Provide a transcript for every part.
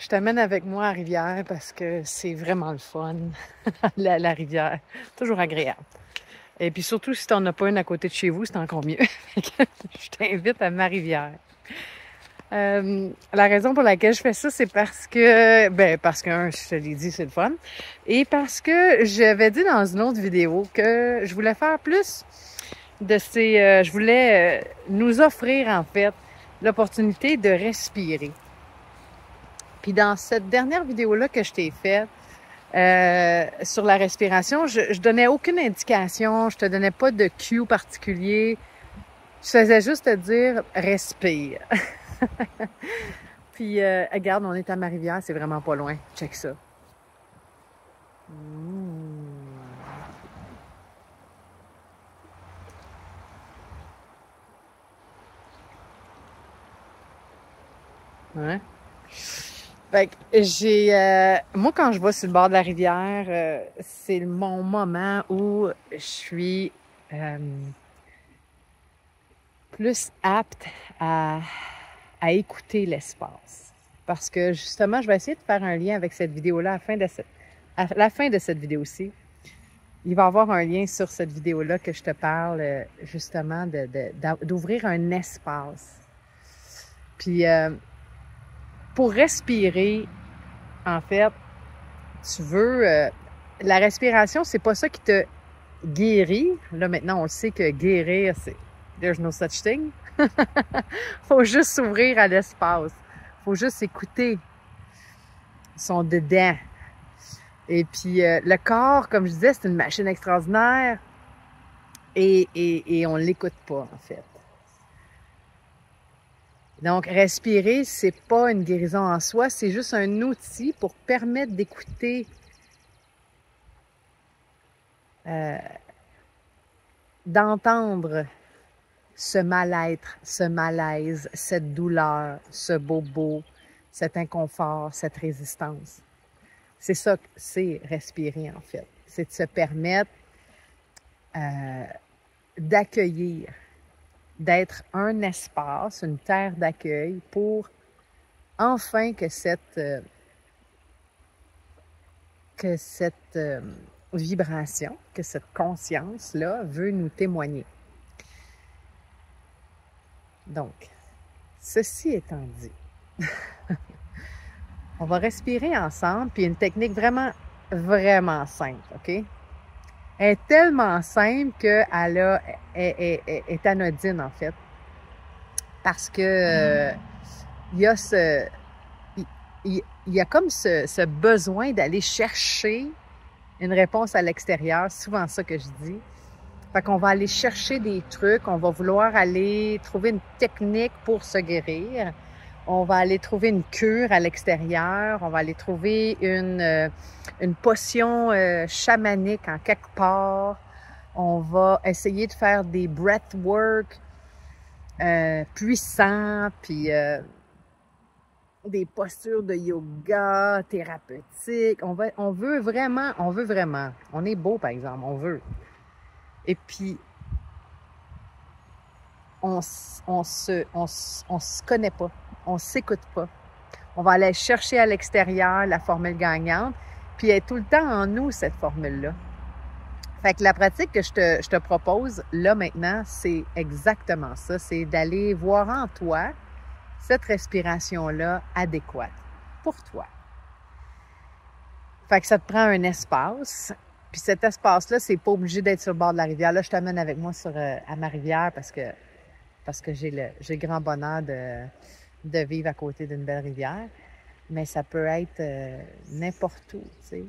Je t'amène avec moi à la rivière parce que c'est vraiment le fun, la rivière. Toujours agréable. Et puis surtout, si tu n'en as pas une à côté de chez vous, c'est encore mieux. Je t'invite à ma rivière. La raison pour laquelle je fais ça, c'est parce que, parce que, je te l'ai dit, c'est le fun. Et parce que j'avais dit dans une autre vidéo que je voulais faire plus de ces... je voulais nous offrir, en fait, l'opportunité de respirer. Puis dans cette dernière vidéo-là que je t'ai faite sur la respiration, je donnais aucune indication, je te donnais pas de cue particulier. Je faisais juste te dire « respire ». Puis, regarde, on est à Marivière, c'est vraiment pas loin. Check ça. Ouais. Fait que moi, quand je vais sur le bord de la rivière, c'est mon moment où je suis plus apte à écouter l'espace. Parce que justement, je vais essayer de faire un lien avec cette vidéo-là à la fin de cette vidéo-ci. Il va y avoir un lien sur cette vidéo-là que je te parle justement d'ouvrir un espace. Puis pour respirer, en fait, tu veux... la respiration, c'est pas ça qui te guérit. Là, maintenant, on le sait que guérir, c'est... There's no such thing. Faut juste s'ouvrir à l'espace. Faut juste écouter son dedans. Et puis, le corps, comme je disais, c'est une machine extraordinaire. Et on l'écoute pas, en fait. Donc, respirer, c'est pas une guérison en soi, c'est juste un outil pour permettre d'écouter d'entendre ce mal-être, ce malaise, cette douleur, ce bobo, cet inconfort, cette résistance. C'est ça que c'est respirer, en fait. C'est de se permettre d'accueillir, d'être un espace, une terre d'accueil pour enfin que cette vibration, que cette conscience-là veut nous témoigner. Donc, ceci étant dit, on va respirer ensemble, puis une technique vraiment, vraiment simple, OK? Elle est tellement simple qu'elle est anodine, en fait. Parce que il y a comme ce besoin d'aller chercher une réponse à l'extérieur, souvent ça que je dis. Fait qu'on va aller chercher des trucs, on va vouloir aller trouver une technique pour se guérir. On va aller trouver une cure à l'extérieur, on va aller trouver une potion chamanique en quelque part. On va essayer de faire des breathwork puissants, puis des postures de yoga thérapeutiques. On veut vraiment, on est beau par exemple, on veut. Et puis, on se connaît pas, on s'écoute pas. On va aller chercher à l'extérieur la formule gagnante, puis elle est tout le temps en nous, cette formule-là. Fait que la pratique que je te propose, là, maintenant, c'est exactement ça. C'est d'aller voir en toi cette respiration-là adéquate pour toi. Fait que ça te prend un espace. Puis cet espace-là, c'est pas obligé d'être sur le bord de la rivière. Là, je t'amène avec moi à ma rivière parce que j'ai le grand bonheur de vivre à côté d'une belle rivière. Mais ça peut être n'importe où, tu sais.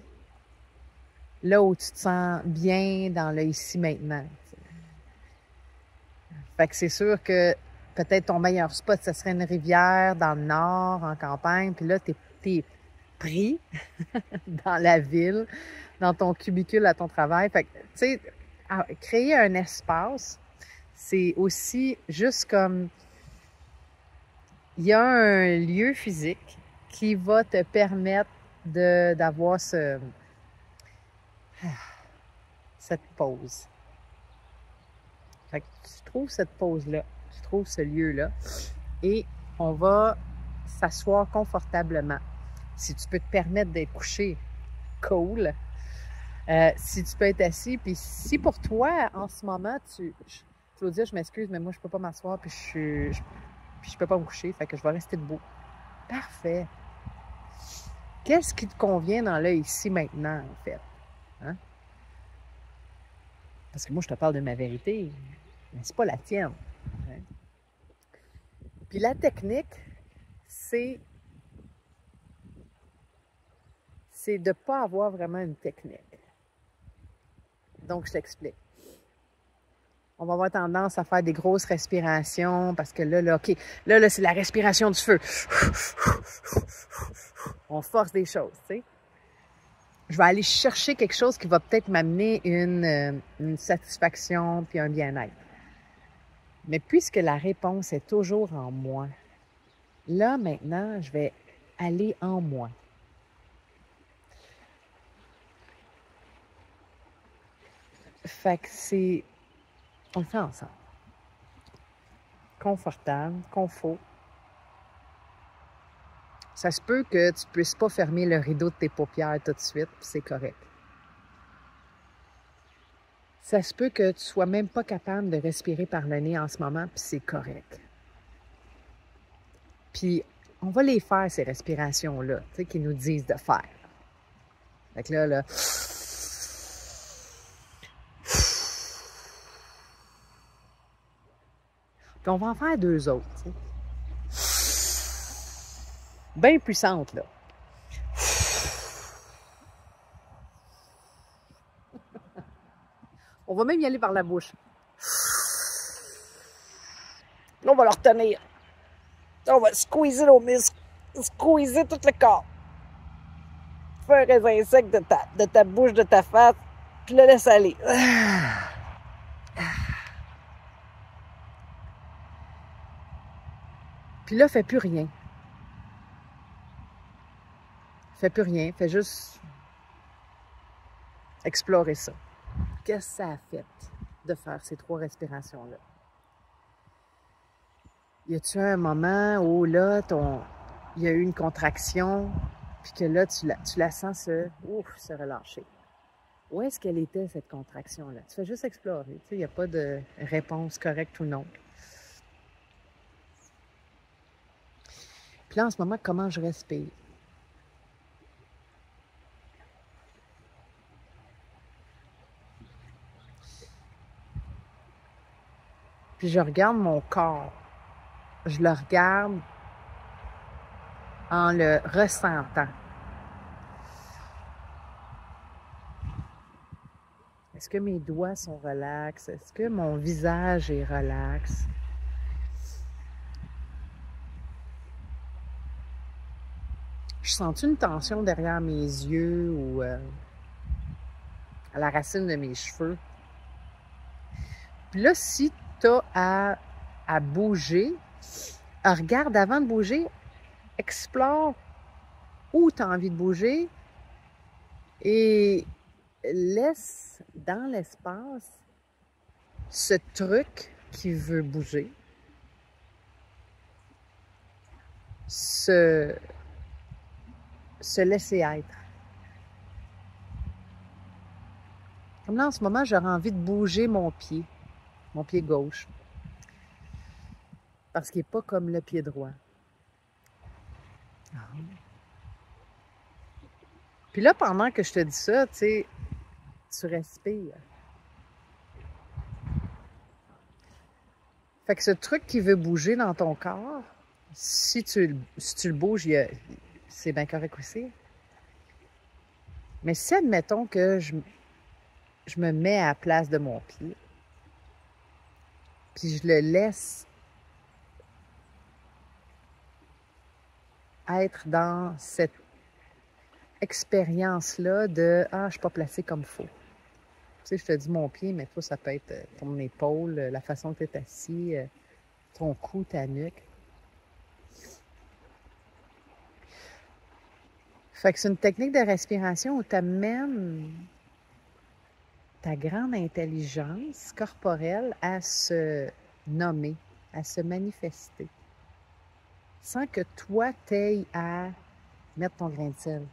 Là où tu te sens bien dans le ici maintenant. T'sais. Fait que c'est sûr que peut-être ton meilleur spot, ce serait une rivière dans le nord, en campagne. Puis là, t'es pris dans la ville, dans ton cubicule à ton travail. Fait que, tu sais, créer un espace, c'est aussi juste comme... Il y a un lieu physique qui va te permettre d'avoir cette pause. Fait que tu trouves cette pause-là, tu trouves ce lieu-là et on va s'asseoir confortablement. Si tu peux te permettre d'être couché, cool. Si tu peux être assis, puis si pour toi, en ce moment, Claudia, je m'excuse, mais moi, je peux pas m'asseoir, puis je peux pas me coucher, fait que je vais rester debout. Parfait. Qu'est-ce qui te convient dans le ici, maintenant, en fait? Hein? Parce que moi, je te parle de ma vérité, mais c'est pas la tienne. Hein? Puis la technique, c'est de ne pas avoir vraiment une technique. Donc, je t'explique. On va avoir tendance à faire des grosses respirations parce que là, OK, là, c'est la respiration du feu. On force des choses, tu sais. Je vais aller chercher quelque chose qui va peut-être m'amener une satisfaction puis un bien-être. Mais puisque la réponse est toujours en moi, là, maintenant, je vais aller en moi. Fait que on le fait ensemble. Confortable, confort. Ça se peut que tu puisses pas fermer le rideau de tes paupières tout de suite, puis c'est correct. Ça se peut que tu sois même pas capable de respirer par le nez en ce moment, puis c'est correct. Puis on va les faire, ces respirations-là, tu sais, qu'ils nous disent de faire. Fait que là... Puis on va en faire 2 autres, tu sais. Bien puissante, là. On va même y aller par la bouche. Là, on va le retenir. Là, on va squeezer nos muscles. Squeezer tout le corps. Fais un raisin sec de ta bouche, de ta face, puis le laisse aller. Puis là, fais plus rien. Fais plus rien. Fais juste explorer ça. Qu'est-ce que ça a fait de faire ces 3 respirations-là? Y a-tu un moment où là, il y a eu une contraction, puis que là, tu la sens se relâcher? Où est-ce qu'elle était, cette contraction-là? Tu fais juste explorer. Tu sais, il n'y a pas de réponse correcte ou non. Puis là, en ce moment, comment je respire? Puis je regarde mon corps. Je le regarde en le ressentant. Est-ce que mes doigts sont relax? Est-ce que mon visage est relax? Je sens une tension derrière mes yeux ou à la racine de mes cheveux? Puis là, si tu as à bouger, regarde avant de bouger, explore où tu as envie de bouger et laisse dans l'espace ce truc qui veut bouger, se laisser être. Comme là, en ce moment, j'aurais envie de bouger mon pied gauche, parce qu'il n'est pas comme le pied droit. Puis là, pendant que je te dis ça, tu sais, tu respires. Fait que ce truc qui veut bouger dans ton corps, si tu le bouges, c'est bien correct aussi. Mais si, admettons que je me mets à la place de mon pied, puis je le laisse être dans cette expérience-là de « Ah, je ne suis pas placée comme il faut ». Tu sais, je te dis mon pied, mais toi, ça peut être ton épaule, la façon que tu es assis, ton cou, ta nuque. Fait que c'est une technique de respiration où tu amènes ta grande intelligence corporelle à se nommer, à se manifester, sans que toi t'ailles à mettre ton grain de sel.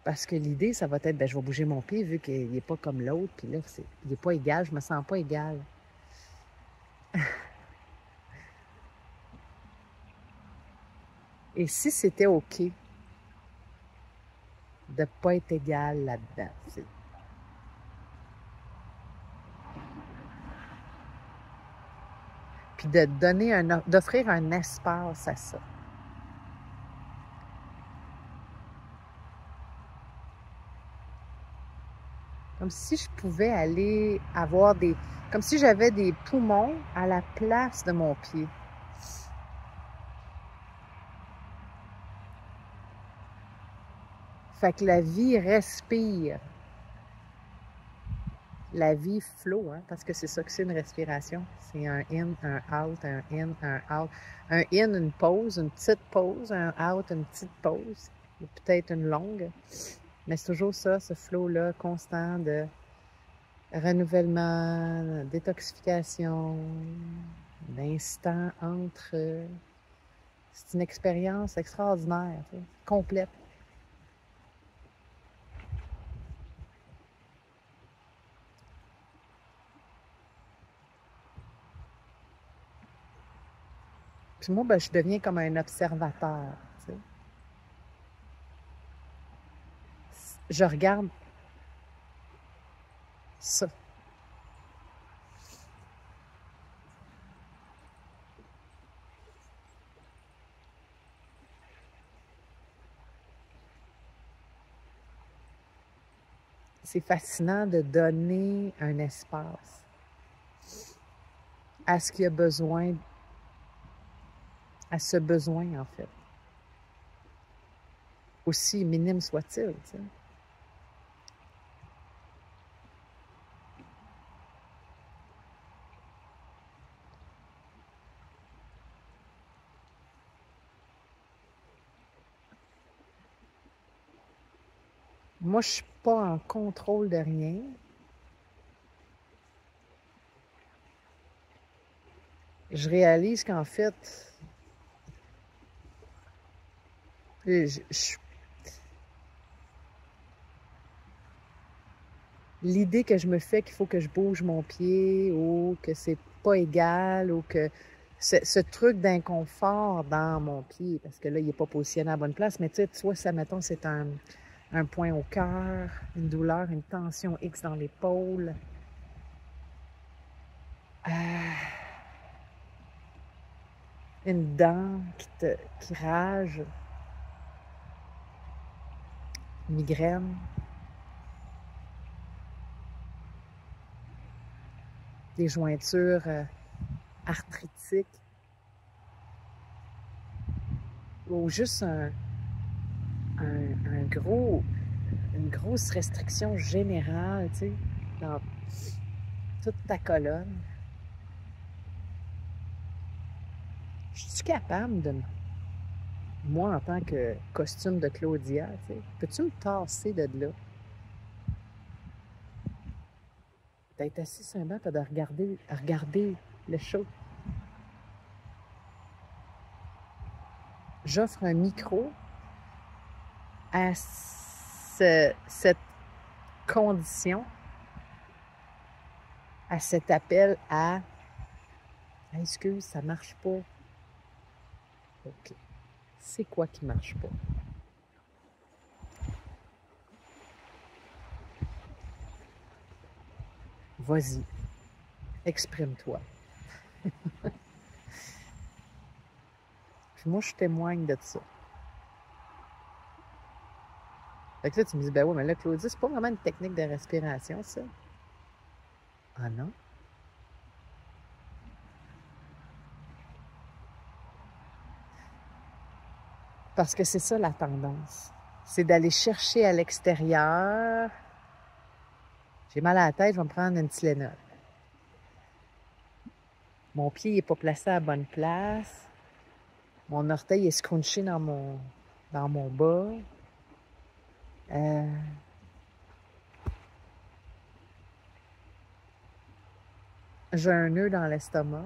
Parce que l'idée, ça va être, ben, je vais bouger mon pied vu qu'il n'est pas comme l'autre, puis là, il n'est pas égal, je me sens pas égal. Et si c'était OK de ne pas être égal là-dedans, puis de donner d'offrir un espace à ça. Comme si je pouvais aller avoir comme si j'avais des poumons à la place de mon pied. Fait que la vie respire. La vie flow, hein, parce que c'est ça que c'est une respiration. C'est un in, un out, un in, un out. Un in, une pause, une petite pause. Un out, une petite pause. Peut-être une longue. Mais c'est toujours ça, ce flow-là constant de renouvellement, détoxification, d'instant entre. C'est une expérience extraordinaire, tu sais, complète. Puis moi, ben, je deviens comme un observateur, tu sais. Je regarde ça. C'est fascinant de donner un espace à ce qu'il y a besoin, à ce besoin, en fait. Aussi minime soit-il, tu sais. Moi, je suis pas en contrôle de rien. Je réalise qu'en fait, l'idée que je me fais qu'il faut que je bouge mon pied ou que c'est pas égal ou que ce truc d'inconfort dans mon pied, parce que là, il n'est pas positionné à la bonne place, mais tu sais, soit ça, mettons, c'est un point au cœur, une douleur, une tension X dans l'épaule. Une dent qui rage, migraine, des jointures arthritiques ou juste une grosse restriction générale, tu sais, dans toute ta colonne. Je suis capable de, moi en tant que costume de Claudia, tu sais, peux-tu me tasser de là? D'être assis sur un banc et de regarder le show. J'offre un micro à cette condition, à cet appel à « Excuse, ça marche pas. » OK. C'est quoi qui marche pas? Vas-y, exprime-toi. Puis moi, je témoigne de ça. Fait que là, tu me dis, ben oui, mais là, Claudie, c'est pas vraiment une technique de respiration, ça. Ah non? Parce que c'est ça la tendance. C'est d'aller chercher à l'extérieur. J'ai mal à la tête, je vais me prendre une Tylenol. Mon pied n'est pas placé à la bonne place. Mon orteil est scrunché dans mon bas. J'ai un nœud dans l'estomac.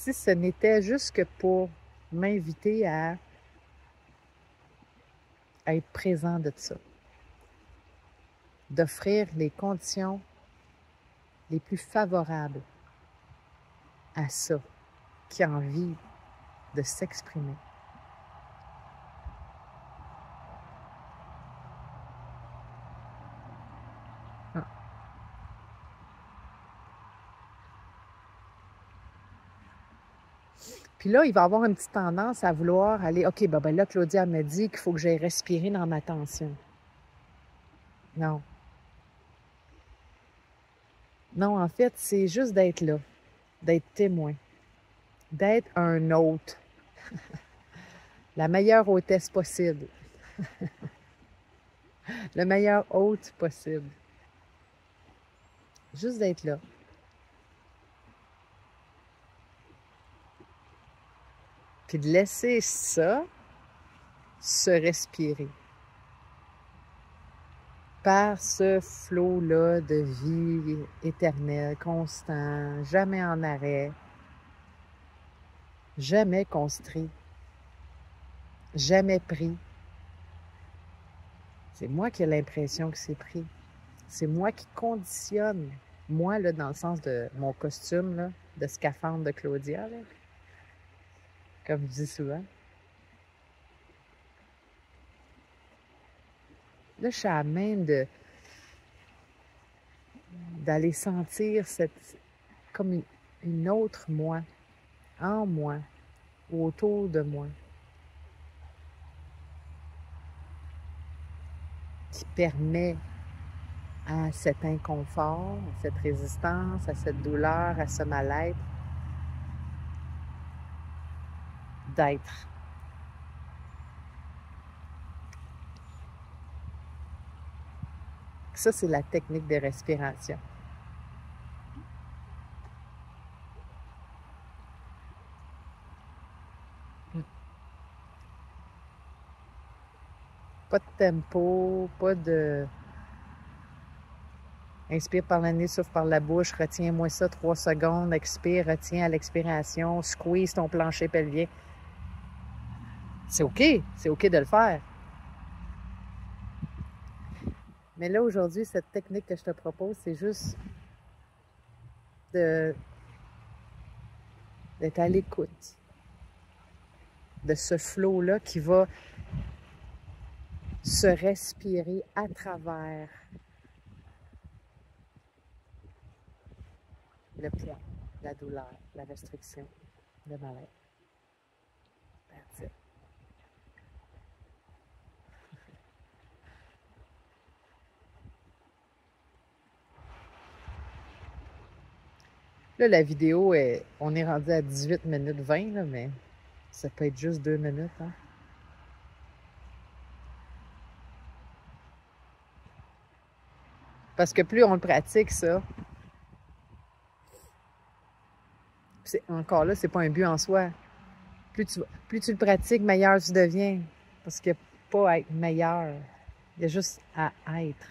si ce n'était juste que pour m'inviter à être présent de ça, d'offrir les conditions les plus favorables à ça, qui a envie de s'exprimer. Ah. Puis là, il va avoir une petite tendance à vouloir aller, OK, ben là, Claudia me dit qu'il faut que j'aille respirer dans ma tension. Non. Non, en fait, c'est juste d'être là, d'être témoin, d'être un hôte, la meilleure hôtesse possible, le meilleur hôte possible. Juste d'être là. Puis de laisser ça se respirer par ce flot-là de vie éternelle, constant, jamais en arrêt, jamais construit, jamais pris. C'est moi qui ai l'impression que c'est pris. C'est moi qui conditionne. Moi, là, dans le sens de mon costume, là, de scaphandre de Claudia, là, comme je dis souvent. Là, je suis à même d'aller sentir comme une autre moi, en moi, ou autour de moi, qui permet à cet inconfort, à cette résistance, à cette douleur, à ce mal-être, d'être. Ça, c'est la technique de respiration. Pas de tempo, pas de... Inspire par le nez, souffle par la bouche, retiens-moi ça 3 secondes, expire, retiens à l'expiration, squeeze ton plancher pelvien. C'est OK de le faire. Mais là, aujourd'hui, cette technique que je te propose, c'est juste d'être à l'écoute de ce flot-là qui va se respirer à travers le poids, la douleur, la restriction, le mal-être. That's it. Là, la vidéo, on est rendu à 18 minutes 20, là, mais ça peut être juste 2 minutes. Hein? Parce que plus on le pratique, ça, encore là, c'est pas un but en soi. Plus tu le pratiques, meilleur tu deviens. Parce qu'il n'y a pas à être meilleur. Il y a juste à être.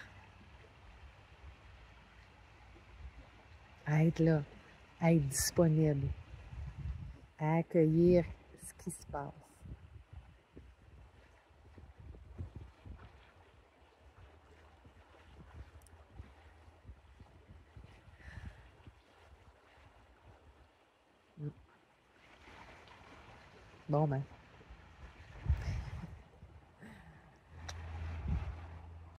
À être là. À être disponible. À accueillir ce qui se passe. Bon, ben.